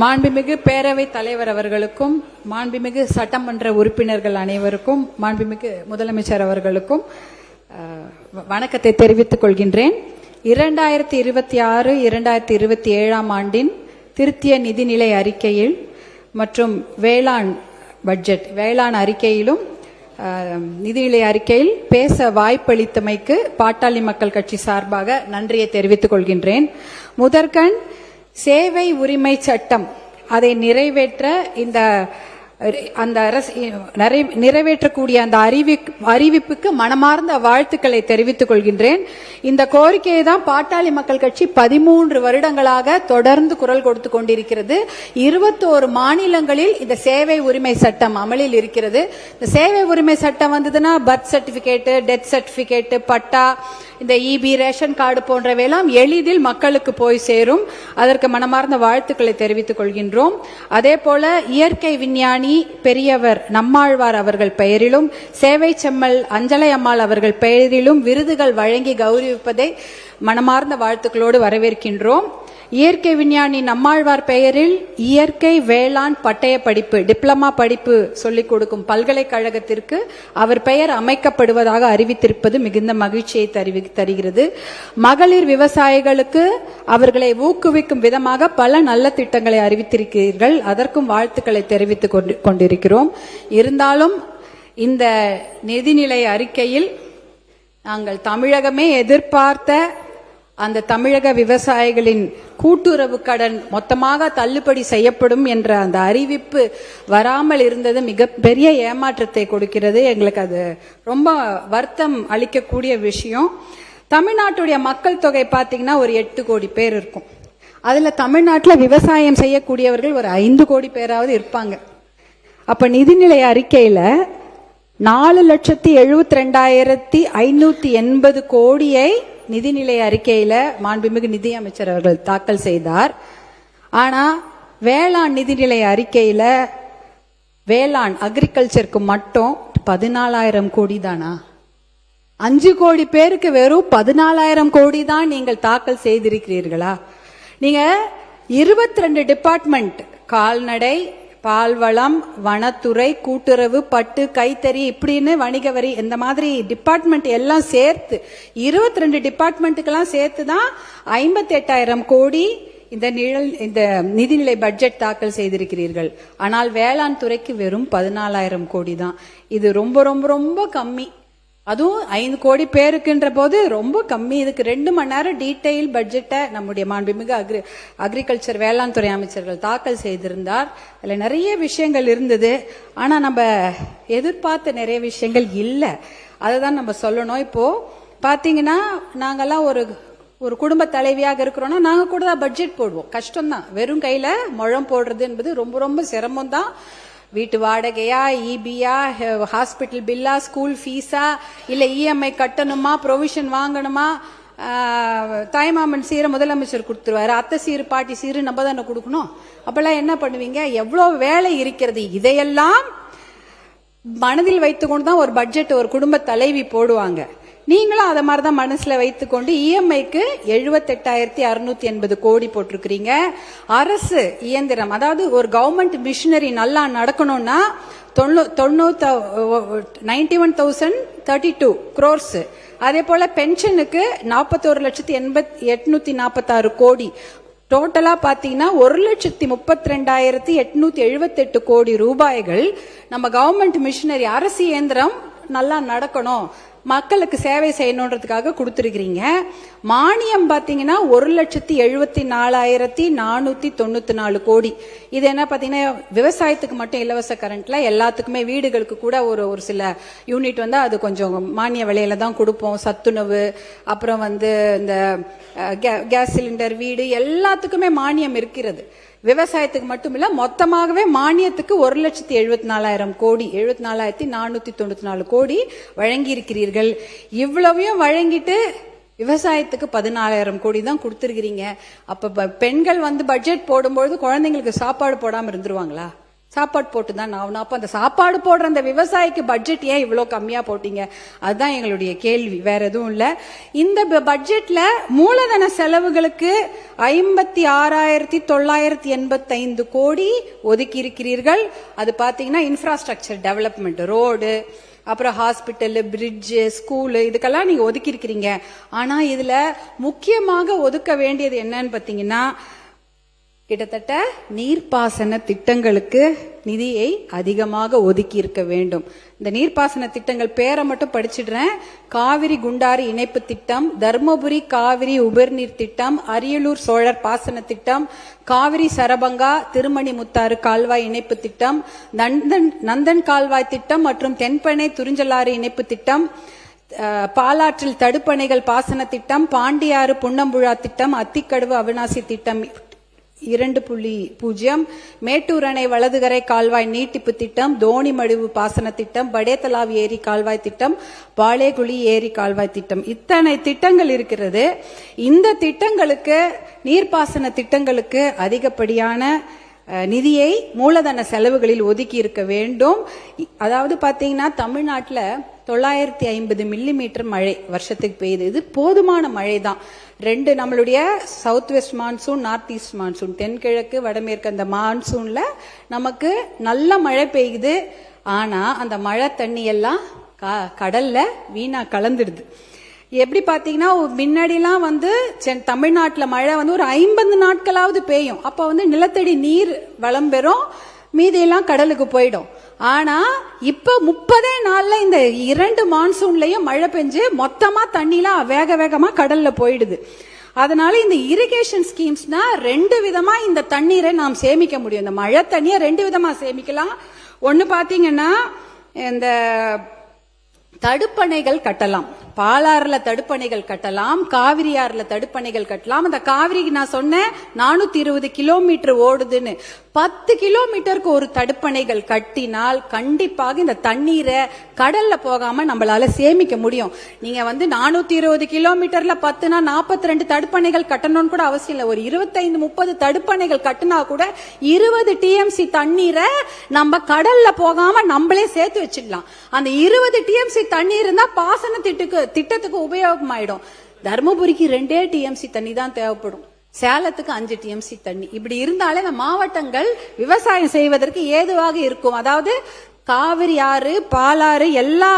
மாண்புமிகு பேரவைத் தலைவர் அவர்களுக்கும் மாண்புமிகு சட்டமன்ற உறுப்பினர்கள் அனைவருக்கும் மாண்புமிகு முதலமைச்சர் அவர்களுக்கும் வணக்கத்தை தெரிவித்துக் கொள்கின்றேன். 2026-2027 ஆண்டின் திருத்திய நிதிநிலை அறிக்கையில் மற்றும் வேளாண் பட்ஜெட் அறிக்கையிலும் நிதிநிலை அறிக்கையில் பேச வாய்ப்பளித்தமைக்கு பாட்டாளி மக்கள் கட்சி சார்பாக நன்றியை தெரிவித்துக் கொள்கின்றேன். முதற்கண் சேவை உரிமை சட்டம் அதை நிறைவேற்ற நிறைவேற்றக்கூடிய அந்த அறிவிப்புக்கு மனமார்ந்த வாழ்த்துக்களை தெரிவித்துக் கொள்கின்றேன். இந்த கோரிக்கையை தான் பாட்டாளி மக்கள் கட்சி 13 வருடங்களாக தொடர்ந்து குரல் கொடுத்து கொண்டிருக்கிறது. 21 மாநிலங்களில் இந்த சேவை உரிமை சட்டம் அமலில் இருக்கிறது. இந்த சேவை உரிமை சட்டம் வந்ததுன்னா பர்த் சர்டிபிகேட், டெத் சர்டிபிகேட், பட்டா, இந்த இபி, ரேஷன் கார்டு போன்றவையெல்லாம் எளிதில் மக்களுக்கு போய் சேரும். அதற்கு மனமார்ந்த வாழ்த்துக்களை தெரிவித்துக் கொள்கின்றோம். அதே போல இயற்கை விஞ்ஞானி பெரியவர் நம்மாழ்வார் அவர்கள் பெயரிலும் சேவை செம்மல் அஞ்சலை அம்மாள் அவர்கள் பெயரிலும் விருதுகள் வழங்கி கௌரவிப்பதை மனமார்ந்த வாழ்த்துக்களோடு வரவேற்கின்றோம். இயற்கை விஞ்ஞானி நம்மாழ்வார் பெயரில் இயற்கை வேளாண் பட்டய படிப்பு டிப்ளமா படிப்பு சொல்லிக் கொடுக்கும் பல்கலைக்கழகத்திற்கு அவர் பெயர் அமைக்கப்படுவதாக அறிவித்திருப்பது மிகுந்த மகிழ்ச்சியை தருகிறது. மகளிர் விவசாயிகளுக்கு அவர்களை ஊக்குவிக்கும் விதமாக பல நல்ல திட்டங்களை அறிவித்திருக்கிறீர்கள். அதற்கும் வாழ்த்துக்களை தெரிவித்துக் கொண்டிருக்கிறோம். இருந்தாலும் இந்த நிதிநிலை அறிக்கையில் நாங்கள் தமிழகமே எதிர்பார்த்த அந்த தமிழக விவசாயிகளின் கூட்டுறவு கடன் மொத்தமாக தள்ளுபடி செய்யப்படும் என்ற அந்த அறிவிப்பு வராமல் இருந்தது மிகப்பெரிய ஏமாற்றத்தை கொடுக்கிறது. எங்களுக்கு அது ரொம்ப வருத்தம் அளிக்கக்கூடிய விஷயம். தமிழ்நாட்டுடைய மக்கள் தொகை பார்த்தீங்கன்னா ஒரு 8 கோடி பேர் இருக்கும். அதுல தமிழ்நாட்டில் விவசாயம் செய்யக்கூடியவர்கள் ஒரு 5 கோடி பேராவது இருப்பாங்க. அப்ப நிதிநிலை அறிக்கையில 4,72,580 கோடியை நிதிநிலை அறிக்கையில மாண்புமிகு நிதி அமைச்சர் அவர்கள் தாக்கல் செய்தார். ஆனா வேளாண் நிதிநிலை அறிக்கையில வேளாண் அக்ரிகல்ச்சருக்கு மட்டும் 14,000 கோடி தானா? 5 கோடி பேருக்கு வெறும் 14,000 கோடி தான் நீங்கள் தாக்கல் செய்திருக்கிறீர்களா? நீங்க 22 டிபார்ட்மெண்ட், கால்நடை, பால்வளம், வனத்துறை, கூட்டுறவு, பட்டு, கைத்தறி, இப்படின்னு வணிக வரி, இந்த மாதிரி டிபார்ட்மெண்ட் எல்லாம் சேர்த்து 22 டிபார்ட்மெண்ட்டுக்கெல்லாம் சேர்த்து தான் 58,000 கோடி இந்த நிதிநிலை பட்ஜெட் தாக்கல் செய்திருக்கிறீர்கள். ஆனால் வேளாண் துறைக்கு வெறும் 14,000 கோடி தான். இது ரொம்ப ரொம்ப ரொம்ப கம்மி. அதுவும் 5 கோடி பேருக்குன்ற போது ரொம்ப கம்மி. இதுக்கு 2 மணி நேரம் டீடைல் பட்ஜெட்டை நம்முடைய மாண்புமிகு அக்ரிகல்ச்சர் வேளாண் துறை அமைச்சர்கள் தாக்கல் செய்திருந்தார். அதுல நிறைய விஷயங்கள் இருந்தது. ஆனா நம்ம எதிர்பார்த்த நிறைய விஷயங்கள் இல்லை. அதை தான் நம்ம சொல்லணும். இப்போ பாத்தீங்கன்னா நாங்கெல்லாம் ஒரு குடும்ப தலைவியாக இருக்கிறோம்னா நாங்க கூட தான் பட்ஜெட் போடுவோம். கஷ்டம்தான். வெறும் கையில முழம் போடுறது என்பது ரொம்ப ரொம்ப சிரமம் தான். வீட்டு வாடகையா, இபியா, ஹாஸ்பிட்டல் பில்லா, ஸ்கூல் ஃபீஸா, இல்ல இஎம்ஐ கட்டணுமா, ப்ரொவிஷன் வாங்கணுமா, தாய்மாமன் சீரை முதலமைச்சர் கொடுத்துருவாரு, அத்தை சீரு பாட்டி சீரு நம்ம தானே கொடுக்கணும். அப்பெல்லாம் என்ன பண்ணுவீங்க? எவ்வளவு வேலை இருக்கிறது. இதையெல்லாம் மனதில் வைத்துக்கொண்டு தான் ஒரு பட்ஜெட் ஒரு குடும்ப தலைவி போடுவாங்க. நீங்களும் அதை மாதிரிதான் மனசுல வைத்துக்கொண்டு இஎம்ஐக்கு 78,680 கோடி போட்டிருக்கிறீங்க. அரசு இயந்திரம், அதாவது ஒரு கவர்மெண்ட் மிஷினரி நல்லா நடக்கணும்னா 91,032 crores. அதே போல பென்ஷனுக்கு 41,846 கோடி. டோட்டலா பாத்தீங்கன்னா 1,32,878 கோடி ரூபாய்கள் நம்ம கவர்மெண்ட் மிஷினரி அரசு இயந்திரம் நல்லா நடக்கணும், மக்களுக்கு சேவை செய்யணுன்றதுக்காக கொடுத்திருக்கிறீங்க. மானியம் பாத்தீங்கன்னா 1,74,494 கோடி. இது என்ன பாத்தீங்கன்னா விவசாயத்துக்கு மட்டும் இலவச கரண்ட்ல, எல்லாத்துக்குமே வீடுகளுக்கு கூட ஒரு சில யூனிட் வந்து அது கொஞ்சம் மானிய விலையில தான் கொடுப்போம். சத்துணவு, அப்புறம் இந்த கேஸ் சிலிண்டர், வீடு, எல்லாத்துக்குமே மானியம் இருக்கிறது. விவசாயத்துக்கு மட்டும் இல்ல, மொத்தமாகவே மானியத்துக்கு 1,74,000 கோடி, 74,494 கோடி வழங்கி இருக்கிறீர்கள். இவ்வளவையும் வழங்கிட்டு விவசாயத்துக்கு 14,000 கோடி தான் கொடுத்திருக்கிறீங்க. அப்ப பெண்கள் பட்ஜெட் போடும்போது குழந்தைங்களுக்கு சாப்பாடு போடாம இருந்துருவாங்களா? சாப்பாடு போட்டு தான் ஆகணும். அப்ப அந்த சாப்பாடு போடுற அந்த விவசாயிக்கு பட்ஜெட் ஏன் இவ்வளவு கம்மியா போட்டீங்க? அதுதான் எங்களுடைய கேள்வி, வேற எதுவும் இல்ல. இந்த பட்ஜெட்ல மூலதன செலவுகளுக்கு 56,985 கோடி ஒதுக்கி இருக்கிறீர்கள். அது பாத்தீங்கன்னா இன்ஃப்ராஸ்ட்ரக்சர் டெவலப்மெண்ட், ரோடு, அப்புறம் ஹாஸ்பிட்டல், பிரிட்ஜ், ஸ்கூலு, இதுக்கெல்லாம் நீங்க ஒதுக்கி இருக்கிறீங்க. ஆனா இதுல முக்கியமாக ஒதுக்க வேண்டியது என்னன்னு பாத்தீங்கன்னா, கிட்டத்தட்ட நீர்ப்பாசன திட்டங்களுக்கு நிதியை அதிகமாக ஒதுக்கி இருக்க வேண்டும். இந்த நீர்ப்பாசன திட்டங்கள் பேரை மட்டும் படிச்சிடுறேன். காவிரி குண்டாறு இணைப்பு திட்டம், தர்மபுரி காவிரி உபர்நீர் திட்டம், அரியலூர் சோழர் பாசன திட்டம், காவிரி சரபங்கா திருமணி முத்தாறு கால்வாய் இணைப்பு திட்டம், நந்தன் கால்வாய் திட்டம் மற்றும் தென்பெண்ணை துறிஞ்சலாறு இணைப்பு திட்டம், பாலாற்றில் தடுப்பணைகள் பாசன திட்டம், பாண்டியாறு புன்னம்புழா திட்டம், அத்திக்கடவு அவிநாசி திட்டம் 2.0, மேட்டூர் அணை வலதுகரை கால்வாய் நீட்டிப்பு திட்டம், தோணிமடுவு பாசன திட்டம், படேத்தலாவ் ஏரி கால்வாய் திட்டம், பாலேகுழி ஏரி கால்வாய் திட்டம், இத்தனை திட்டங்கள் இருக்கிறது. இந்த திட்டங்களுக்கு, நீர்ப்பாசன திட்டங்களுக்கு அதிகப்படியான நிதியை மூலதன செலவுகளில் ஒதுக்கி இருக்க வேண்டும். அதாவது பாத்தீங்கன்னா தமிழ்நாட்டில் 950 மில்லிமீட்டர் மழை வருஷத்துக்கு பெய்யுது. இது போதுமான மழை தான். நம்மளுடைய south west monsoon, north east monsoon, தென்கிழக்கு வடமேற்கு அந்த மான்சூன்ல நமக்கு நல்ல மழை பெய்யுது. ஆனா அந்த மழை தண்ணி எல்லாம் கடல்ல வீணா கலந்துடுது. எப்படி பாத்தீங்கன்னா முன்னாடிலாம் தமிழ்நாட்டில் மழை ஒரு 50 நாட்களாவது பெய்யும். அப்ப நிலத்தடி நீர் வளம் பெறும், மீதியெல்லாம் கடலுக்கு போயிடும். ஆனா இப்ப 30 நாள்ல இந்த 2 மான்சூன்லயும் மழை பெஞ்சு மொத்தமா தண்ணிலாம் வேக வேகமா கடல்ல போயிடுது. அதனால இந்த இரிகேஷன் ஸ்கீம்ஸ்னா 2 விதமா இந்த தண்ணீரை நாம் சேமிக்க முடியும். இந்த மழை தண்ணியை 2 விதமா சேமிக்கலாம். ஒன்னு பாத்தீங்கன்னா இந்த தடுப்பணைகள் கட்டலாம். பாலாறுல தடுப்பணைகள் கட்டலாம், காவிரி ஆறுல தடுப்பணைகள் கட்டலாம். அந்த காவிரிக்கு நான் சொன்னேன் 420 கிலோமீட்டர் ஓடுதுன்னு. 10 கிலோமீட்டருக்கு ஒரு தடுப்பணைகள் கட்டினால் கண்டிப்பாக இந்த தண்ணீரை கடல்ல போகாம நம்மளால சேமிக்க முடியும். நீங்க 420 கிலோமீட்டர்ல 10னா 42 தடுப்பணைகள் கட்டணும்னு கூட அவசியம் இல்லை. ஒரு 25-30 தடுப்பணைகள் கட்டினா கூட 20 டிஎம்சி தண்ணீரை நம்ம கடல்ல போகாம நம்மளே சேர்த்து வச்சிடலாம். அந்த 20 டிஎம்சி தண்ணீர் இருந்தா பாசன திட்டத்துக்கு உபயோகமாயிடும். தர்மபுரிக்கு 2 டிஎம்சி தண்ணி தான் தேவைப்படும், சேலத்துக்கு 5 டிஎம்சி தண்ணி. இப்படி இருந்தாலே இந்த மாவட்டங்கள் விவசாயம் செய்வதற்கு ஏதுவாக இருக்கும். அதாவது காவிரி ஆறு, பாலாறு, எல்லா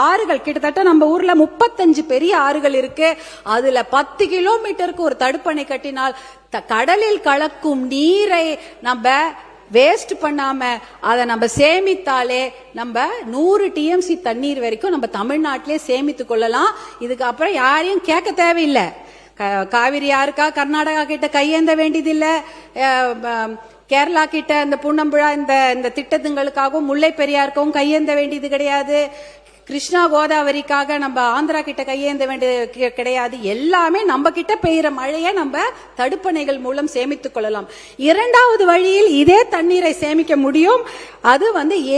ஆறுகள், கிட்டத்தட்ட நம்ம ஊர்ல 35 பெரிய ஆறுகள் இருக்கு. அதுல 10 கிலோமீட்டருக்கு ஒரு தடுப்பணை கட்டினால் கடலில் கலக்கும் நீரை நம்ம வேஸ்ட் பண்ணாம அதை நம்ம சேமித்தாலே நம்ம 100 டிஎம்சி தண்ணீர் வரைக்கும் நம்ம தமிழ்நாட்டிலே சேமித்து கொள்ளலாம். இதுக்கு அப்புறம் யாரையும் கேட்க தேவையில்லை. காவிரி யாருக்கா கர்நாடகா கிட்ட கையேந்த வேண்டியதில்லை, கேரளா கிட்ட இந்த புன்னம்புழா இந்த திட்டத்துங்களுக்காகவும் முல்லை பெரியாருக்கும் கையேந்த வேண்டியது கிடையாது. கிருஷ்ணா கோதாவரிக்காக நம்ம ஆந்திரா கிட்ட கையேந்த வேண்டியது கிடையாது. எல்லாமே நம்ம கிட்ட பெய்கிற மழையை நம்ம தடுப்பணைகள் மூலம் சேமித்துக் கொள்ளலாம். இரண்டாவது வழியில் இதே தண்ணீரை சேமிக்க முடியும். அது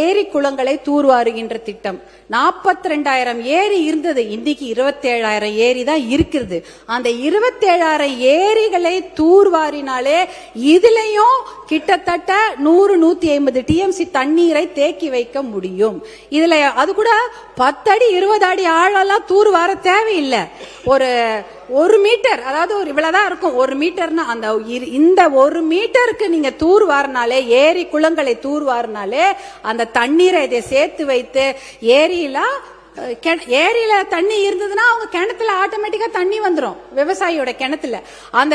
ஏரி குளங்களை தூர்வாருகின்ற திட்டம். 42,000 ஏரி இருந்தது, இன்னைக்கு 27,000 ஏரி தான் இருக்கிறது. அந்த 27,000 ஏரிகளை தூர்வாரினாலே இதுலயும் கிட்டத்தட்ட 100-150 டிஎம்சி தண்ணீரை தேக்கி வைக்க முடியும். இதுல அது கூட 10 அடி 20 அடி ஆழெல்லாம் தூர் வர தேவையில்லை. ஒரு மீட்டர், அதாவது இவ்வளவுதான் இருக்கும் 1 மீட்டர்னா, இந்த 1 மீட்டருக்கு நீங்க தூர் வாரினாலே, ஏரி குளங்களை தூர் வாரினாலே அந்த தண்ணீரை இதை சேர்த்து வைத்து ஏரியில தண்ணி இருந்ததுன்னா அவங்க கிணத்துல ஆட்டோமேட்டிக்கா தண்ணி வந்துடும். விவசாயியோட கிணத்துல அந்த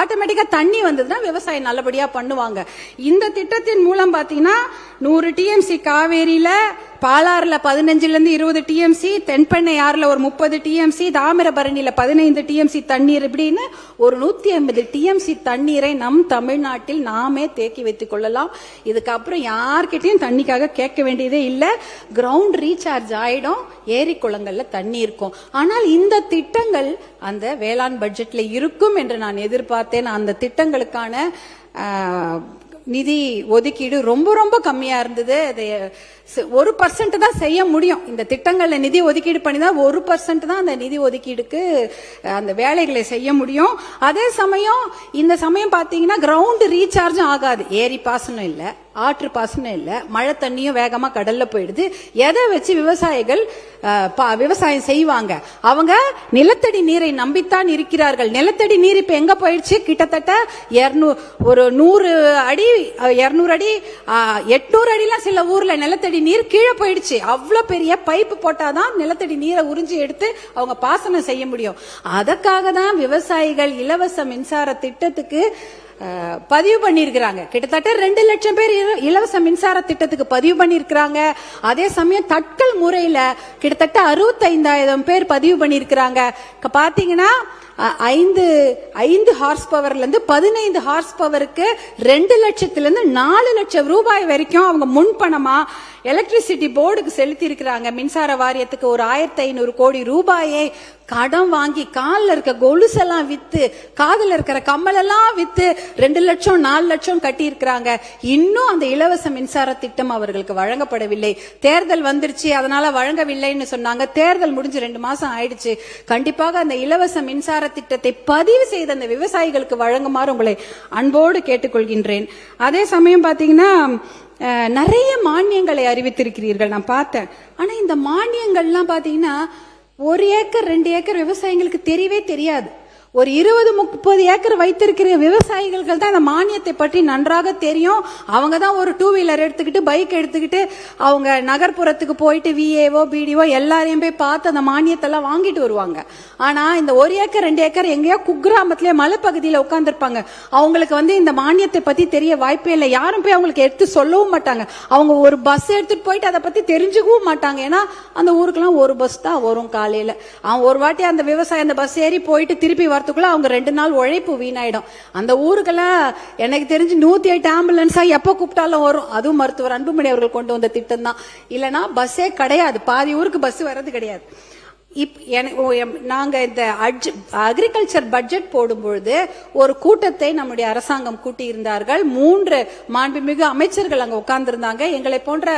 ஆட்டோமேட்டிக்கா தண்ணி வந்ததுன்னா விவசாயம் நல்லபடியா பண்ணுவாங்க. இந்த திட்டத்தின் மூலம் பாத்தீங்கன்னா 100 டிஎம்சி காவேரியில, பாலாறுல 15-20 டிஎம்சி, தென்பெண்ணை ஆறுல ஒரு 30 டிஎம்சி, தாமிரபரணியில 15 டிஎம்சி தண்ணீர், இப்படின்னு ஒரு 150 டிஎம்சி தண்ணீரை நம் தமிழ்நாட்டில் நாமே தேக்கி வைத்துக் கொள்ளலாம். இதுக்கப்புறம் யார்கிட்டையும் தண்ணிக்காக கேட்க வேண்டியதே இல்லை. கிரவுண்ட் ரீசார்ஜ் ஆயிடும், ஏரி குளங்கள்ல தண்ணி இருக்கும். ஆனால் இந்த திட்டங்கள் அந்த வேளாண் பட்ஜெட்ல இருக்கும் என்று நான் எதிர்பார்த்தேன். அந்த திட்டங்களுக்கான நிதி ஒதுக்கீடு ரொம்ப ரொம்ப கம்மியா இருந்தது. 1% தான் செய்ய முடியும். இந்த திட்டங்கள்ல நிதி ஒதுக்கீடு பண்ணிதான் 1% தான் அந்த நிதி ஒதுக்கீடுக்கு அந்த வேலைகளை செய்ய முடியும். அதே சமயம் இந்த சமயம் பாத்தீங்கன்னா கிரவுண்ட் ரீசார்ஜும் ஆகாது. ஏரி பாசனம் இல்ல, ஆற்று பாசனம் இல்ல, மழை தண்ணியும் வேகமா கடல்ல போயிடுது. எதை வச்சு விவசாயிகள் விவசாயம் செய்வாங்க? அவங்க நிலத்தடி நீரை நம்பித்தான் இருக்கிறார்கள். நிலத்தடி நீர் இப்ப எங்க போயிடுச்சு? கிட்டத்தட்ட 100 அடி 200 அடி 800 அடிலாம் சில ஊர்ல நிலத்தடி நீர் கீழே போயிடுச்சு. அவ்வளவு பெரிய பைப்பு போட்டாதான் நிலத்தடி நீரை உறிஞ்சி எடுத்து அவங்க பாசனம் செய்ய முடியும். அதற்காக தான் விவசாயிகள் இலவச மின்சார திட்டத்துக்கு பதிவு பண்ணிருக்கிறாங்க. கிட்டத்தட்ட 2 லட்சம் பேர் இலவச மின்சார திட்டத்துக்கு பதிவு பண்ணிருக்கிறாங்க. அதே சமயம் தட்கல் முறையில கிட்டத்தட்ட 65,000 பேர் பதிவு பண்ணிருக்கிறாங்க. பாத்தீங்கன்னா 5 ஹார்ஸ் பவர்ல இருந்து 15 ஹார்ஸ் பவருக்கு 2 லட்சத்திலிருந்து 4 லட்சம் ரூபாய் வரைக்கும் அவங்க முன்பணமா எலக்ட்ரிசிட்டி போர்டுக்கு செலுத்தி இருக்கிறாங்க. மின்சார வாரியத்துக்கு ஒரு 1,500 கோடி ரூபாயை கடன் வாங்கி காலில் இருக்க கொலுசெல்லாம் வித்து, காதில் இருக்கிற கம்மலெல்லாம் வித்து 2 லட்சம் 4 லட்சம் கட்டி இருக்கிறாங்க. இன்னும் அந்த இலவச மின்சார திட்டம் அவர்களுக்கு வழங்கப்படவில்லை. தேர்தல் வந்துருச்சு, அதனால வழங்கவில்லைன்னு சொன்னாங்க. தேர்தல் முடிஞ்சு 2 மாசம் ஆயிடுச்சு. கண்டிப்பாக அந்த இலவச மின்சார திட்டத்தை பதிவு செய்த அந்த விவசாயிகளுக்கு வழங்குமாறு உங்களை அன்போடு கேட்டுக்கொள்கின்றேன். அதே சமயம் பாத்தீங்கன்னா நிறைய மானியங்களை அறிவித்திருக்கிறீர்கள், நான் பார்த்தேன். ஆனா இந்த மானியங்கள்லாம் பாத்தீங்கன்னா 1 ஏக்கர் 2 ஏக்கர் விவசாயிகளுக்கு தெரியவே தெரியாது. ஒரு 20-30 ஏக்கர் வைத்திருக்கிற விவசாயிகளுக்கு தான் அந்த மானியத்தை பற்றி நன்றாக தெரியும். அவங்க தான் ஒரு 2 வீலர் எடுத்துக்கிட்டு பைக் எடுத்துக்கிட்டு அவங்க நகர்ப்புறத்துக்கு போயிட்டு விஏஓ பிடிஓ எல்லாரையும் போய் பார்த்து அந்த மானியத்தெல்லாம் வாங்கிட்டு வருவாங்க. ஆனா இந்த 1 ஏக்கர் 2 ஏக்கர் எங்கேயோ குக்கிராமத்திலே மலைப்பகுதியில் உட்கார்ந்துருப்பாங்க. அவங்களுக்கு இந்த மானியத்தை பத்தி தெரிய வாய்ப்பே இல்லை. யாரும் போய் அவங்களுக்கு எடுத்து சொல்லவும் மாட்டாங்க. அவங்க ஒரு பஸ் எடுத்துட்டு போயிட்டு அதை பத்தி தெரிஞ்சுக்கவும் மாட்டாங்க. ஏன்னா அந்த ஊருக்குலாம் ஒரு பஸ் தான் வரும் காலையில. அவன் ஒரு வாட்டி அந்த விவசாயி அந்த பஸ் ஏறி போயிட்டு திருப்பி அவங்க 2 நாள் உழைப்பு வீணாயிடும். அந்த ஊருக்கெல்லாம் எனக்கு தெரிஞ்சு 108 ஆம்புலன்ஸா எப்ப கூப்பிட்டாலும் வரும். அதுவும் மருத்துவர் அன்புமணி அவர்கள் கொண்டு வந்த திட்டம் தான். இல்லனா பஸ்ஸே கிடையாது, பாதி ஊருக்கு பஸ் வர்றது கிடையாது. நாங்க இந்த அக்ரிகல்ச்சர் பட்ஜெட் போடும்பொழுது ஒரு கூட்டத்தை நம்முடைய அரசாங்கம் கூட்டி இருந்தார்கள். 3 மாண்புமிகு அமைச்சர்கள் அங்க உட்கார்ந்து இருந்தாங்க. எங்களை போன்ற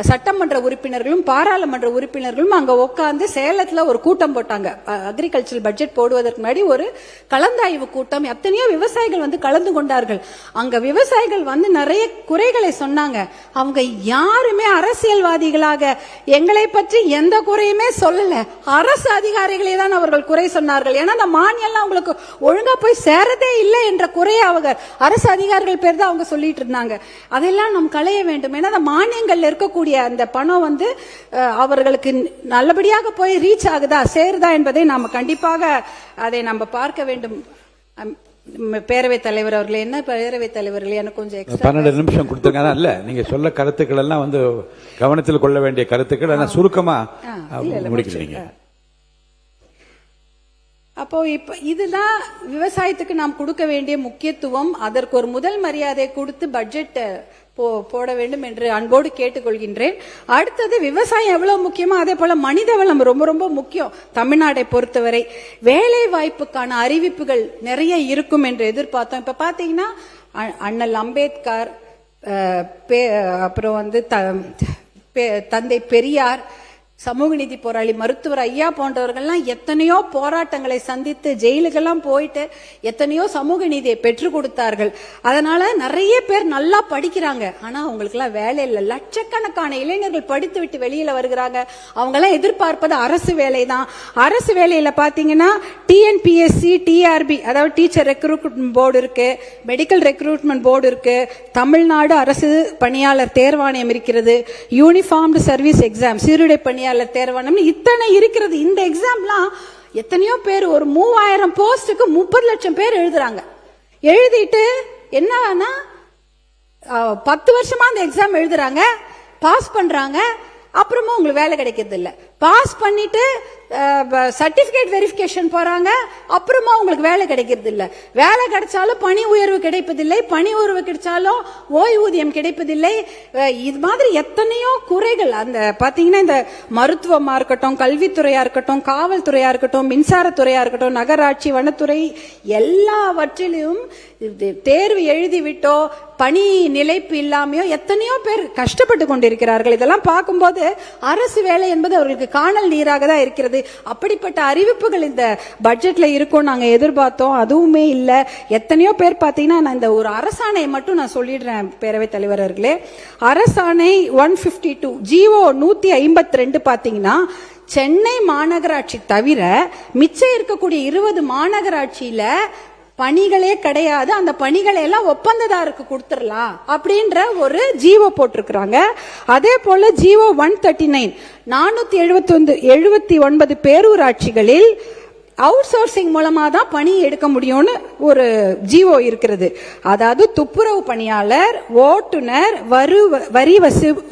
சட்டமன்ற உறுப்பினர்களும் பாராளுமன்ற உறுப்பினர்களும் அங்க உட்கார்ந்து சேலத்துல ஒரு கூட்டம் போட்டாங்க. அக்ரிகல்ச்சர் பட்ஜெட் போடுவதற்கு முன்னாடி ஒரு கலந்தாய்வு கூட்டம். எத்தனையோ விவசாயிகள் கலந்து கொண்டார்கள். அங்க விவசாயிகள் நிறைய குறைகளை சொன்னாங்க. அவங்க யாருமே அரசியல்வாதிகளாக எங்களை பற்றி எந்த குறையுமே சொல்லல. அரசு அதிகாரிகளே தான் அவர்கள் குறை சொன்னார்கள். ஏன்னா அந்த மானியம் உங்களுக்கு ஒழுங்கா போய் சேரதே இல்லை என்ற குறையை அவங்க அரசு அதிகாரிகள் பேர் தான் அவங்க சொல்லிட்டு இருந்தாங்க. அதெல்லாம் நாம் களைய வேண்டும். ஏன்னா அந்த மானியங்கள் இருக்கக்கூடிய அந்த பணம் அவர்களுக்கு நல்லபடியாக போய் ரீச் ஆகுதா சேருதா என்பதை நாம கண்டிப்பாக அதை நம்ம பார்க்க வேண்டும். பேரவைத் தலைவர் அவர்களே, என்ன பேரவைத் தலைவர்களே, எனக்கு கொஞ்சம் 12 நிமிஷம் கொடுத்துருங்க. இல்ல நீங்க சொல்ல கருத்துக்கள் எல்லாம் கவனத்தில் கொள்ள வேண்டிய கருத்துக்கள் சுருக்கமா முடிக்கிறீங்க. அப்போ இப்ப இதுதான் விவசாயத்துக்கு நாம் கொடுக்க வேண்டிய முக்கியத்துவம். அதற்கு ஒரு முதல் மரியாதை கொடுத்து பட்ஜெட் போட வேண்டும் என்று அன்போடு கேட்டுக்கொள்கின்றேன். அடுத்தது விவசாயம் எவ்வளவு முக்கியமோ அதே போல மனித வளம் ரொம்ப ரொம்ப முக்கியம். தமிழ்நாட்டை பொறுத்தவரை வேலை வாய்ப்புக்கான அறிவிப்புகள் நிறைய இருக்கும் என்று எதிர்பார்த்தோம். இப்ப பாத்தீங்கன்னா அண்ணல் அம்பேத்கர், அப்புறம் தந்தை பெரியார், சமூக நீதி போராளி மருத்துவர் ஐயா போன்றவர்கள்லாம் எத்தனையோ போராட்டங்களை சந்தித்து ஜெயிலுக்கெல்லாம் போயிட்டு எத்தனையோ சமூக நீதியை பெற்றுக் கொடுத்தார்கள். அதனால நிறைய பேர் நல்லா படிக்கிறாங்க. ஆனா அவங்களுக்கு எல்லாம் வேலை இல்லை. லட்சக்கணக்கான இளைஞர்கள் படித்து விட்டு வெளியில வருகிறாங்க. அவங்க எல்லாம் எதிர்பார்ப்பது அரசு வேலை தான். அரசு வேலையில பாத்தீங்கன்னா டிஎன்பிஎஸ்சி, டிஆர்பி அதாவது டீச்சர் ரெக்ரூட்மெண்ட் போர்டு இருக்கு, மெடிக்கல் ரெக்ரூட்மெண்ட் போர்டு இருக்கு, தமிழ்நாடு அரசு பணியாளர் தேர்வாணையம் இருக்கிறது, யூனிஃபார்ம்டு சர்வீஸ் எக்ஸாம் சீருடை பணியாளர் தேர்வாணையம், இத்தனை இருக்கிறது. இந்த எக்ஸாம்லாம் எத்தனையோ பேர் ஒரு 3000 போஸ்டுக்கு 30 லட்சம் பேர் எழுதுறாங்க. எழுதிட்டு என்னன்னா 10 வருஷமா அந்த எக்ஸாம் எழுதுறாங்க, பாஸ் பண்றாங்க, அப்புறமா உங்களுக்கு வேலை கிடைக்கிறது இல்ல. பாஸ் பண்ணிட்டு சர்டிபிகேட் வெரிஃபிகேஷன் போறாங்க, அப்புறமா உங்களுக்கு வேலை கிடைக்கிறது இல்ல. வேலை கிடைச்சாலும் பணி உயர்வு கிடைப்பதில்லை, பணி உயர்வு கிடைச்சாலும் ஓய்வூதியம் கிடைப்பதில்லை. இது மாதிரி எத்தனையோ குறைகள். அந்த பாத்தீங்கன்னா இந்த மருத்துவமா இருக்கட்டும், கல்வித்துறையா இருக்கட்டும், காவல்துறையா இருக்கட்டும், மின்சாரத்துறையா இருக்கட்டும், நகராட்சி, வனத்துறை, எல்லாவற்றிலும் தேர்வு எழுதிவிட்டோ பணி நிலைப்பு இல்லாமையோ எத்தனையோ பேர் கஷ்டப்பட்டு கொண்டிருக்கிறார்கள். இதெல்லாம் பார்க்கும்போது அரசு வேலை என்பது அவர்களுக்கு காணல் நீராக தான் இருக்கிறது. அப்படிப்பட்ட அறிவிப்புகள் இந்த பட்ஜெட்ல இருக்கும் நாங்க எதிர்பார்த்தோம், அதுவுமே இல்ல. எத்தனையோ பேர் பாத்தீங்கன்னா, நான் இந்த ஒரு அரசாணை மட்டும் நான் சொல்லிடுறேன் பேரவைத் தலைவர்களே. அரசாணை 152 ஜிஓ 152 பாத்தீங்கன்னா, சென்னை மாநகராட்சி தவிர மிச்சம் இருக்கக்கூடிய 20 மாநகராட்சியில பணிகளே கிடையாது, அந்த பணிகளை எல்லாம் ஒப்பந்ததாருக்கு கொடுத்துடலாம் அப்படின்ற ஒரு ஜிஓ போட்டிருக்கிறாங்க. அதே போல ஜிஓ 139 479 பேரூராட்சிகளில் அவுட் சோர்சிங் மூலமா தான் பணி எடுக்க முடியும்னு ஒரு ஜிஓ இருக்கிறது. அதாவது துப்புரவு பணியாளர், ஓட்டுநர், வரி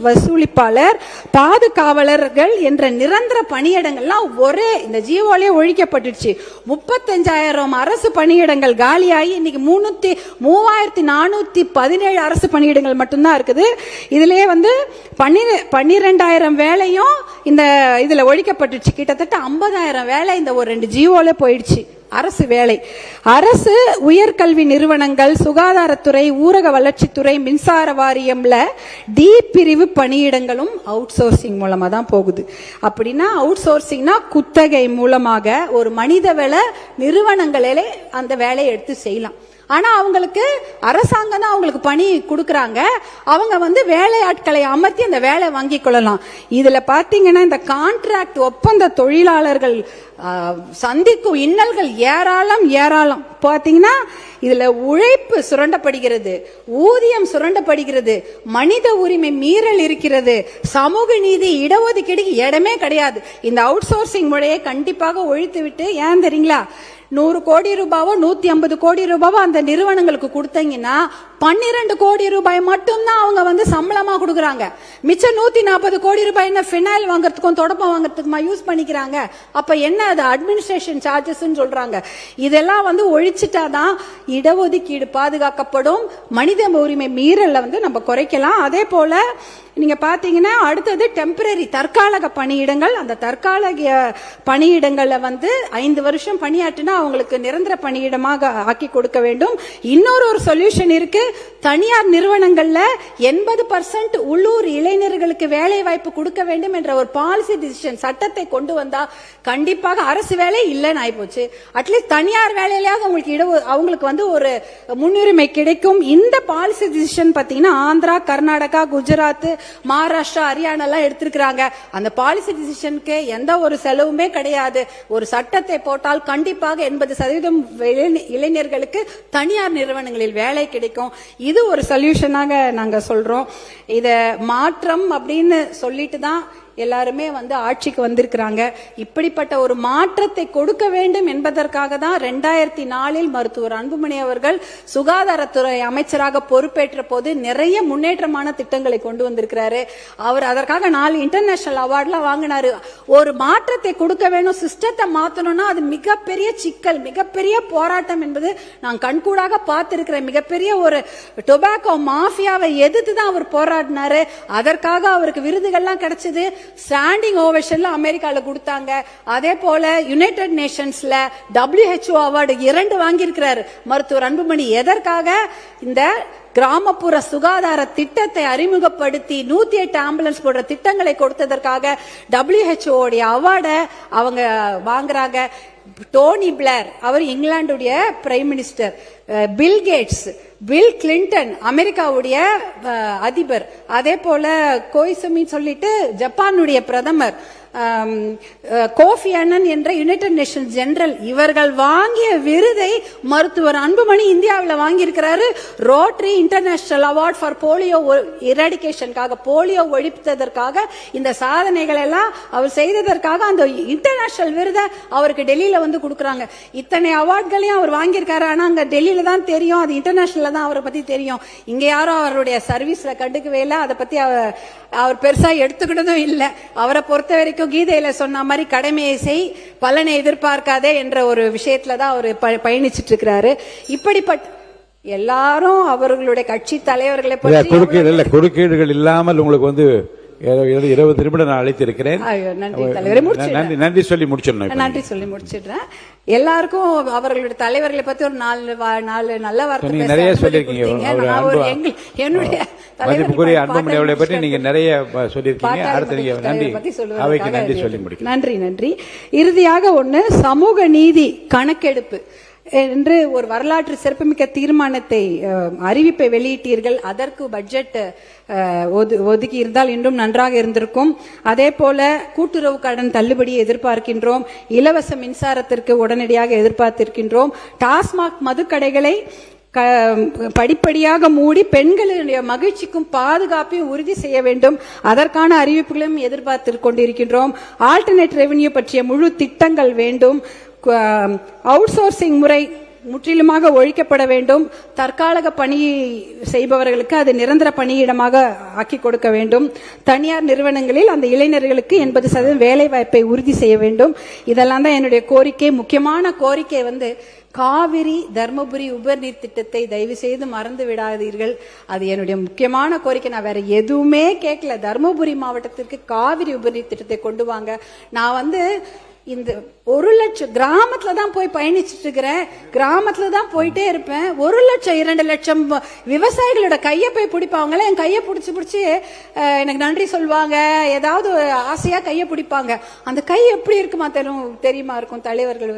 வசூலிப்பாளர், பாதுகாவலர்கள் என்ற நிரந்தர பணியிடங்கள்லாம் ஒரே இந்த ஜிஓலே ஒழிக்கப்பட்டுச்சு. 35,000 அரசு பணியிடங்கள் காலியாகி இன்னைக்கு 3,417 அரசு பணியிடங்கள் மட்டும்தான் இருக்குது. இதுலயே 12,000 வேலையும் இந்த இதுல ஒழிக்கப்பட்டுச்சு. கிட்டத்தட்ட 50,000 வேலை இந்த ஒரு 2 ஜிஓல போயிடுச்சு. அரசு வேலை, அரசு உயர்கல்வி நிறுவனங்கள், சுகாதாரத்துறை, ஊரக வளர்ச்சித்துறை, மின்சார வாரியம்ல டி பிரிவு பணியிடங்களும் அவுட் சோர்சிங் மூலமா தான் போகுது. அப்படின்னா அவுட் சோர்சிங்னா குத்தகை மூலமாக ஒரு மனிதவள நிறுவனங்களே அந்த வேலையை எடுத்து செய்யலாம். ஆனா அவங்களுக்கு அரசாங்கம் தான் அவங்களுக்கு பணி கொடுக்கறாங்க. அவங்க வேலையாட்களை அமர்த்தி அந்த வேலை வாங்கி கொள்ளலாம். இதுல பாத்தீங்கன்னா இந்த கான்ட்ராக்ட் ஒப்பந்த தொழிலாளர்கள் சந்திக்கும் இன்னல்கள் ஏராளம். பாத்தீங்கன்னா இதுல உழைப்பு சுரண்டப்படுகிறது, ஊதியம் சுரண்டப்படுகிறது, மனித உரிமை மீறல் இருக்கிறது, சமூக நீதி, இடஒதுக்கீடு இடமே கிடையாது. இந்த அவுட் சோர்சிங் முறையை கண்டிப்பாக ஒழித்து விட்டு, ஏன் தெரியுங்களா, 100 கோடி ரூபாவோ 150 கோடி ரூபாவோ அந்த நிறுவனங்களுக்கு கொடுத்தீங்கன்னா 12 கோடி ரூபாய் மட்டும்தான் அவங்க சம்பளமா கொடுக்கறாங்க. மிச்சம் 140 கோடி ரூபாய் என்ன ஃபினைல் வாங்குறதுக்கும் தொடப்பம் வாங்குறதுக்குமா யூஸ் பண்ணிக்கிறாங்க. அப்ப என்ன அது அட்மினிஸ்ட்ரேஷன் சார்ஜஸ் சொல்றாங்க. இதெல்லாம் ஒழிச்சிட்டாதான் இடஒதுக்கீடு பாதுகாக்கப்படும், மனித உரிமை மீறல நம்ம குறைக்கலாம். அதே போல நீங்க பாத்தீங்கன்னா அடுத்தது டெம்பரரி தற்காலிக பணியிடங்கள். அந்த தற்காலிக பணியிடங்கள்ல 5 வருஷம் பணியாற்றினா அவங்களுக்கு நிரந்தர பணியிடமாக ஆக்கி கொடுக்க வேண்டும். இன்னொரு சொல்யூஷன் இருக்கு. தனியார் நிறுவனங்கள்ல 80% உள்ளூர் இளைஞர்களுக்கு வேலை வாய்ப்பு கொடுக்க வேண்டும் என்ற ஒரு பாலிசி டிசிஷன் சட்டத்தை கொண்டு வந்தா கண்டிப்பாக அரசு வேலை இல்லைன்னு ஆயிப்போச்சு. அட்லீஸ்ட் தனியார் வேலையிலாவது அவங்களுக்கு ஒரு முன்னுரிமை கிடைக்கும். இந்த பாலிசி டிசிஷன் பாத்தீங்கன்னா ஆந்திரா, கர்நாடகா, குஜராத், மகாராஷ்டிரா, ஹரியானா எல்லாம் எடுத்திருக்கிறாங்க. அந்த பாலிசி டிசிஷனுக்கு எந்த ஒரு செலவுமே கிடையாது. ஒரு சட்டத்தை போட்டால் கண்டிப்பாக 80% இளைஞர்களுக்கு தனியார் நிறுவனங்களில் வேலை கிடைக்கும். இது ஒரு சொல்யூஷனாக நாங்க சொல்றோம். இத மாற்றம் அப்படின்னு சொல்லிட்டு தான் எல்லாருமே ஆட்சிக்கு வந்திருக்கிறாங்க. இப்படிப்பட்ட ஒரு மாற்றத்தை கொடுக்க வேண்டும் என்பதற்காக தான் 2004 மருத்துவர் அன்புமணி அவர்கள் சுகாதாரத்துறை அமைச்சராக பொறுப்பேற்ற போது நிறைய முன்னேற்றமான திட்டங்களை கொண்டு வந்திருக்கிறாரு. அவர் அதற்காக 4 இன்டர்நேஷனல் அவார்ட்லாம் வாங்கினாரு. ஒரு மாற்றத்தை கொடுக்க வேணும், சிஸ்டத்தை மாத்தணும்னா அது மிகப்பெரிய சிக்கல், மிகப்பெரிய போராட்டம் என்பது நான் கண்கூடாக பார்த்திருக்கிறேன். மிகப்பெரிய ஒரு டொபாக்கோ மாஃபியாவை எதிர்த்து தான் அவர் போராடினாரு. அதற்காக அவருக்கு விருதுகள்லாம் கிடைச்சது. ஸ்டாண்டிங் ஓவேஷன்ல அமெரிக்கால கொடுத்தாங்க. அதே போல யுனைடெட் நேஷன்ஸ்ல WHO அவார்டு 2 வாங்கியிருக்கிறார் மருத்துவர் அன்புமணி. எதற்காக? இந்த கிராமப்புற சுகாதார திட்டத்தை அறிமுகப்படுத்தி 108 ஆம்புலன்ஸ் போன்ற திட்டங்களை கொடுத்ததற்காக WHO அவார்டை அவங்க வாங்குறாங்க. டோனி பிளேர் அவர் இங்கிலாந்துடைய prime minister, Bill Gates, Bill Clinton அமெரிக்காவுடைய அதிபர், அதே போல கோய்சுமி சொல்லிட்டு ஜப்பானுடைய பிரதமர், கோஃபி அன்னன் என்ற யுனைடெட் நேஷன்ஸ் ஜெனரல், இவர்கள் வாங்கிய விருதை மருத்துவர் அன்புமணி இந்தியாவில் வாங்கியிருக்கிறாரு. Rotary International award for polio எராடிகேஷனுக்காக, போலியோ ஒழிப்பதற்காக இந்த சாதனைகள் எல்லாம் அவர் செய்ததற்காக அந்த இன்டர்நேஷனல் விருதை அவருக்கு டெல்லியில கொடுக்கறாங்க. இத்தனை அவார்ட்களையும் அவர் வாங்கியிருக்காரு. ஆனா அங்க டெல்லியில தான் தெரியும், அது இன்டர்நேஷனல் தான் அவரை பத்தி தெரியும். இங்க யாரும் அவருடைய சர்வீஸ்ல கண்டுக்கவே இல்லை, அதை பத்தி அவர் பெருசா எடுத்துக்கிட்டதும் இல்லை. அவரை பொறுத்த வரைக்கும் கீதையில சொன்ன மாதிரி கடமையை செய், பலனை எதிர்பார்க்காதே என்ற ஒரு விஷயத்துல தான் அவர் பயணிச்சிட்டு இருக்கிறாரு. இப்படிப்பட்ட எல்லாரும் அவர்களுடைய கட்சி தலைவர்களை குறுக்கீடுகள் இல்லாமல் உங்களுக்கு 20 நிமிடம் நான் அழைத்திருக்கிறேன். ஐயோ, நன்றி தலைவரே, முடிச்சிடுறேன். நன்றி சொல்லி முடிச்சிடணும். நன்றி சொல்லி முடிச்சிடுறேன். எல்லாருக்கும் அவர்களுடைய தலைவர்களை பத்தி ஒரு நாலு நல்ல வார்த்தை நீங்க நிறைய சொல்லிருக்கீங்க. என்னுடைய மதிப்புக்குரிய அன்புமணி அவர்களை பற்றி நீங்க நிறைய சொல்லியிருக்கீங்க. அடுத்து நீங்க நன்றி அவைக்கு நன்றி சொல்லி முடிக்க. நன்றி. இறுதியாக ஒண்ணு, சமூக நீதி கணக்கெடுப்பு என்று ஒரு வரலாற்று சிறப்புமிக்க தீர்மானத்தை அறிவிப்பை வெளியிட்டீர்கள். அதற்கு பட்ஜெட் ஒதுக்கி இருந்தால் இன்னும் நன்றாக இருந்திருக்கும். அதே போல கூட்டுறவு கடன் தள்ளுபடியை எதிர்பார்க்கின்றோம். இலவச மின்சாரத்திற்கு உடனடியாக எதிர்பார்த்திருக்கின்றோம். டாஸ்மாக் மதுக்கடைகளை படிப்படியாக மூடி பெண்களுடைய மகிழ்ச்சிக்கும் பாதுகாப்பையும் உறுதி செய்ய வேண்டும். அதற்கான அறிவிப்புகளையும் எதிர்பார்த்து கொண்டிருக்கின்றோம். ஆல்டர்னேட் ரெவென்யூ பற்றிய முழு திட்டங்கள் வேண்டும். அவுட் சோர்சிங் முறை முற்றிலுமாக ஒழிக்கப்பட வேண்டும். தற்காலிக பணி செய்பவர்களுக்கு அது நிரந்தர பணியிடமாக ஆக்கி கொடுக்க வேண்டும். தனியார் நிறுவனங்களில் அந்த இளைஞர்களுக்கு 80% வேலை வாய்ப்பை உறுதி செய்ய வேண்டும். இதெல்லாம் தான் என்னுடைய கோரிக்கை. முக்கியமான கோரிக்கை காவிரி தர்மபுரி உபர்நீர் திட்டத்தை தயவு செய்து மறந்து விடாதீர்கள். அது என்னுடைய முக்கியமான கோரிக்கை. நான் வேற எதுவுமே கேட்கல. தர்மபுரி மாவட்டத்திற்கு காவிரி உபர்நீர் திட்டத்தை கொண்டு வாங்க. நான் இந்த 1 லட்சம் கிராமத்துல தான் போய் பயணிச்சுட்டு இருக்கிறேன். கிராமத்துல தான் போயிட்டே இருப்பேன். 1 லட்சம் 2 லட்சம் விவசாயிகளோட கையை போய் பிடிப்பாங்களே, என் கையை பிடிச்சி எனக்கு நன்றி சொல்லுவாங்க. ஏதாவது ஆசையா கையை பிடிப்பாங்க. அந்த கை எப்படி இருக்குமா தெரியுமா இருக்கும் தலைவர்கள்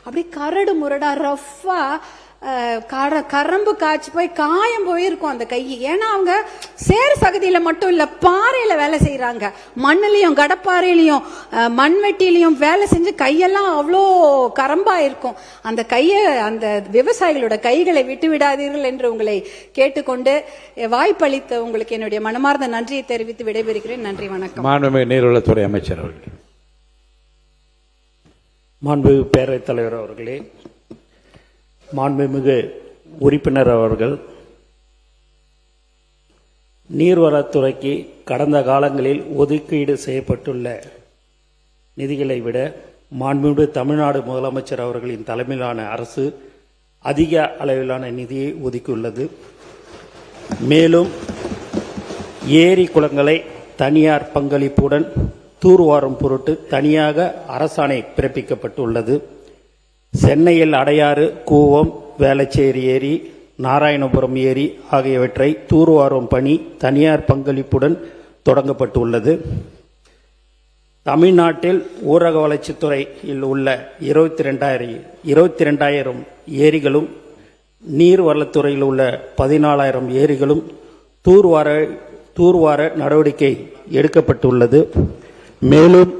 அப்படி கரடு முரடா ரஃபா கரம்பு காய்ச்சி போய் காயம் போயிருக்கும் அந்த கை. ஏன்னா அவங்க சேர் சகதியில மட்டும் இல்ல, பாறையில வேலை செய்யறாங்க. மண்ணிலையும் கடப்பாறையிலையும் மண்வெட்டிலையும் வேலை செஞ்சு கையெல்லாம் அவ்வளோ கரம்பா இருக்கும். அந்த அந்த விவசாயிகளோட கைகளை விட்டு விடாதீர்கள் என்று உங்களை கேட்டுக்கொண்டு வாய்ப்பளித்த உங்களுக்கு என்னுடைய மனமார்ந்த நன்றியை தெரிவித்து விடைபெறுகிறேன். நன்றி, வணக்கம். மாண்புமிகு நீர்வளத்துறை அமைச்சர் அவர்கள். மாண்புமிகு பேரவைத் தலைவர் அவர்களே, மாண்புமிகு உறுப்பினர் அவர்கள், நீர்வளத்துறைக்கு கடந்த காலங்களில் ஒதுக்கீடு செய்யப்பட்டுள்ள நிதிகளை விட மாண்புமிகு தமிழ்நாடு முதலமைச்சர் அவர்களின் தலைமையிலான அரசு அதிக அளவிலான நிதியை ஒதுக்கியுள்ளது. மேலும் ஏரி குளங்களை தனியார் பங்களிப்புடன் தூர்வாரும் பொருட்டு தனியாக அரசாணை பிறப்பிக்கப்பட்டுள்ளது. சென்னையில் அடையாறு, கூவம், வேளச்சேரி ஏரி, நாராயணபுரம் ஏரி ஆகியவற்றை தூர்வாரும் பணி தனியார் பங்களிப்புடன் தொடங்கப்பட்டுள்ளது. தமிழ்நாட்டில் ஊரக வளர்ச்சித்துறையில் உள்ள 22,000 ஏரிகளும் நீர்வளத்துறையில் உள்ள 14,000 ஏரிகளும் தூர்வார நடவடிக்கை எடுக்கப்பட்டுள்ளது. மேலும்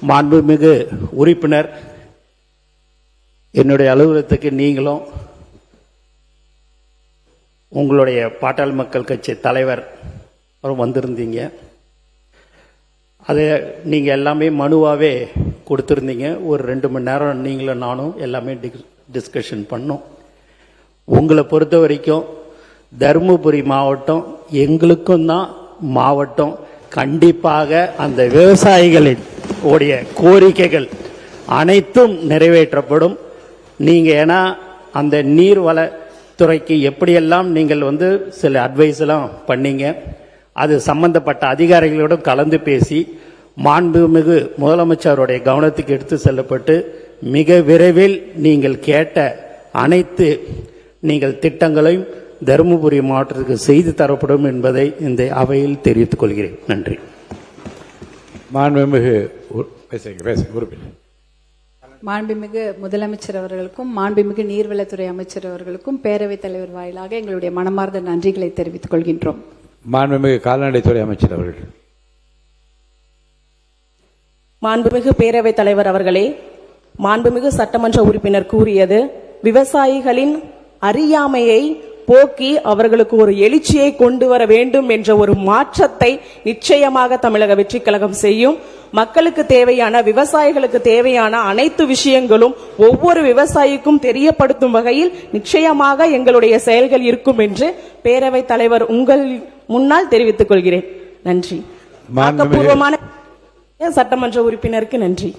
மாண்புமிகு உறுப்பினர், என்னுடைய அலுவலகத்துக்கு நீங்களும் உங்களுடைய பாட்டாளி மக்கள் கட்சி தலைவர் வந்திருந்தீங்க. அதை நீங்கள் எல்லாமே மனுவாகவே கொடுத்துருந்தீங்க. ஒரு 2 மணி நேரம் நீங்களும் நானும் எல்லாமே டிஸ்கஷன் பண்ணோம். உங்களை பொறுத்த வரைக்கும் தருமபுரி மாவட்டம் எங்களுக்கும் தான் மாவட்டம். கண்டிப்பாக அந்த விவசாயிகளின் உடைய கோரிக்கைகள் அனைத்தும் நிறைவேற்றப்படும். நீங்க ஏன்னா அந்த நீர்வளத்துறைக்கு எப்படியெல்லாம் நீங்கள் சில அட்வைஸ் எல்லாம் பண்ணீங்க. அது சம்பந்தப்பட்ட அதிகாரிகளோடும் கலந்து பேசி மாண்புமிகு முதலமைச்சருடைய கவனத்துக்கு எடுத்து செல்லப்பட்டு மிக விரைவில் நீங்கள் கேட்ட அனைத்து திட்டங்களையும் தருமபுரி மாவட்டத்துக்கு செய்து தரப்படும் என்பதை இந்த அவையில் தெரிவித்துக் கொள்கிறேன். நன்றி. மாண்புமிகு மாண்புமிகு முதலமைச்சர் அவர்களுக்கும் மாண்புமிகு நீர்வளத்துறை அமைச்சர் அவர்களுக்கும் பேரவைத் தலைவர் வாயிலாக எங்களுடைய மனமார்ந்த நன்றிகளை தெரிவித்துக் கொள்கின்றோம். மாண்புமிகு கால்நடைத்துறை அமைச்சர் அவர்கள். மாண்புமிகு பேரவைத் தலைவர் அவர்களே, மாண்புமிகு சட்டமன்ற உறுப்பினர் கூறியது விவசாயிகளின் அறியாமையை போக்கி அவர்களுக்கு ஒரு எழுச்சியை கொண்டு வர வேண்டும் என்ற ஒரு மாற்றத்தை நிச்சயமாக தமிழக வெற்றி கழகம் செய்யும். மக்களுக்கு தேவையான, விவசாயிகளுக்கு தேவையான அனைத்து விஷயங்களும் ஒவ்வொரு விவசாயிக்கும் தெரியப்படுத்தும் வகையில் நிச்சயமாக எங்களுடைய செயல்கள் இருக்கும் என்று பேரவைத் தலைவர் உங்கள் முன்னால் தெரிவித்துக் கொள்கிறேன். நன்றி. ஆக்கப்பூர்வமான சட்டமன்ற உறுப்பினருக்கு நன்றி.